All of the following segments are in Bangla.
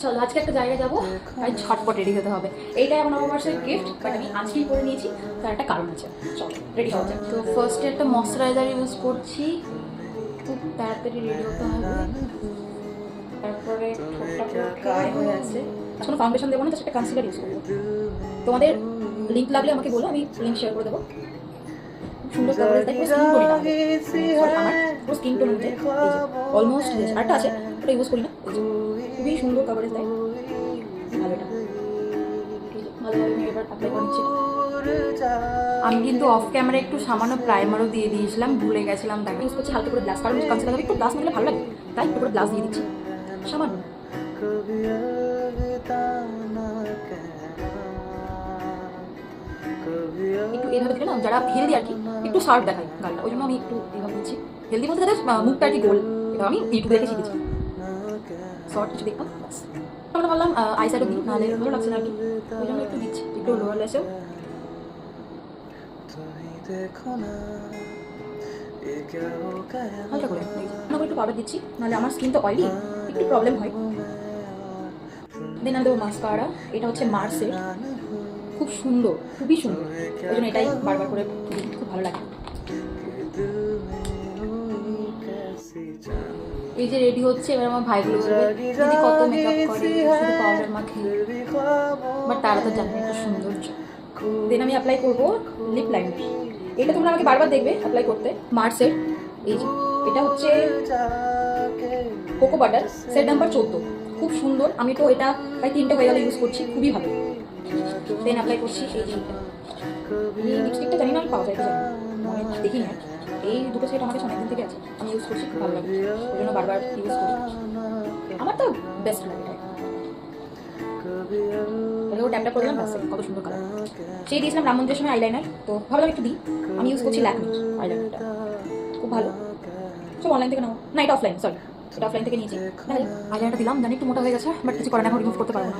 চলো আজকে একটা জায়গায় যাবো, তাই ঝটপট রেডি হতে হবে। এইটাই আমার নববর্ষের গিফট, বাট আমি আজকেই করে নিয়েছি, তার একটা কারণ আছে। চলো রেডি হওয়া যায়। তো ফার্স্টে একটা ময়শ্চারাইজার ইউজ করছি, খুব তাড়াতাড়ি রেডি হতে হবে। তারপরে ঠোঁটটা পুরো ড্রাই হয়ে আছে, কোনো ফাউন্ডেশন দেবো না, জাস্ট একটা কনসিলার ইউজ করবো। তোমাদের লিঙ্ক লাগলে আমাকে বলো, আমি লিঙ্ক শেয়ার করে দেবো। সুন্দর কাভারেজ দেয়, পুরো স্কিন টোন, আমার পুরো স্কিন টোন অনুযায়ী অলমোস্ট আরেকটা আছে, ওটা ইউজ করি না। খুবই সুন্দর কাভারেজ দেয়, ভালো এটা। ভালোভাবে আমি এবার অ্যাপ্লাই করে নিচ্ছি। আমি কিন্তু অফ ক্যামেরা একটু সামান্য প্রাইমারও দিয়ে দিয়েছিলাম, ভুলে গেছিলাম। তাকে ইউজ করছি হালকা করে ব্লাশ, কারণ কনসিলার একটু ব্লাশ নিলে ভালো লাগে, তাই একটু করে ব্লাশ দিয়ে দিচ্ছি সামান্য। একটু এইভাবে দিলে না, যারা হেলদি আর কি একটু শার্প দেখায় গালটা, ওই জন্য আমি একটু এইভাবে দিচ্ছি। হেলদি বলতে তাদের মুখটা আর কি গোল, এটা আমি ইউটিউব দেখে শিখেছি। শর্ট কিছু দেখতাম, আমরা বললাম আই সাইডও দিই, নাহলে ভালো লাগছে না আর কি, ওই জন্য একটু দিচ্ছি। একটু লোয়ার লেসেও হালকা করে একটু পাউডার দিচ্ছি, নাহলে আমার স্কিন তো অয়েলি, একটু প্রবলেম হয়। দেন আমি দেবো মাস্কারা, এটা হচ্ছে মার্সের, খুব সুন্দর, খুবই সুন্দর, ওই জন্য এটাই বারবার করে দিই, খুব ভালো লাগে। এই যে রেডি হচ্ছে, এবার আমার ভাইগুলো বলবে দিদি কত মেকআপ করে, শুধু পাউডার মাখে, বাট তারা তো জানে একটা সৌন্দর্য। দেন আমি অ্যাপ্লাই করবো লিপ লাইনার, এটা তোমরা আমাকে বারবার দেখবে অ্যাপ্লাই করতে, মার্সের। এই যে এটা হচ্ছে কোকো বাটার, সেট নাম্বার 14, খুব সুন্দর। আমি তো এটা প্রায় 3টে হয়ে গেলে ইউজ করছি, খুবই ভালো। দেন অ্যাপ্লাই করছি এই লিপস্টিকটা, জানি না আমি পাওয়া যায় জানি দেখি না, এই দুটো সেট আমাকে অনেকদিন থেকে আছে, আমি ইউজ করছি, খুব ভালো লাগে, ওই জন্য বারবার ইউজ করি, আমার তো বেস্ট লাগে এটা। ও ট্যাপটা করলাম, কত সুন্দর কালার। সেই দিয়েছিলাম রাম মন্দিরের সময় আইলাইনার, তো ভাবলাম একটু দিই, আমি ইউজ করছি ল্যাকমি আইলাইনারটা, খুব ভালো। সব অনলাইন থেকে নাও না, এটা অফলাইন, সরি এটা অফলাইন থেকে নিয়েছি। আইলাইনারটা দিলাম, জানি একটু মোটা হয়ে গেছে, বাট কিছু করে না, এখন রিমুভ করতে পারবো না।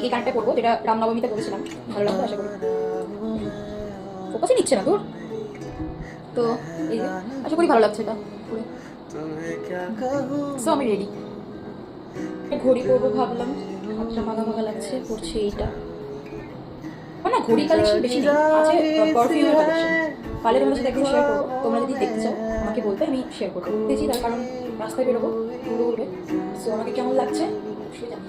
এই কানেরটা করবো, যেটা রামনবমীতে বলেছিলাম, ভালো লাগবে আশা করি। ফোকাসই নিচ্ছে না তোর, তো এই যে আশা করি ভালো লাগছে এটা। সো আমি রেডি, ঘড়ি করবো ভাবলাম, হাতটা মাখা মাখা লাগছে, করছি এইটা। না ঘড়ি কালেকশন বেশি নেই, আছে পারফিউমের কালেকশন, কালে তোমাদের সাথে একদিন শেয়ার করবো, তোমরা যদি দেখতে চাও আমাকে বলবে, আমি শেয়ার করবো। দেখছি তার কারণ রাস্তায় বেরোবো, ঘুরে উঠবে, সো আমাকে কেমন লাগছে অবশ্যই জানি।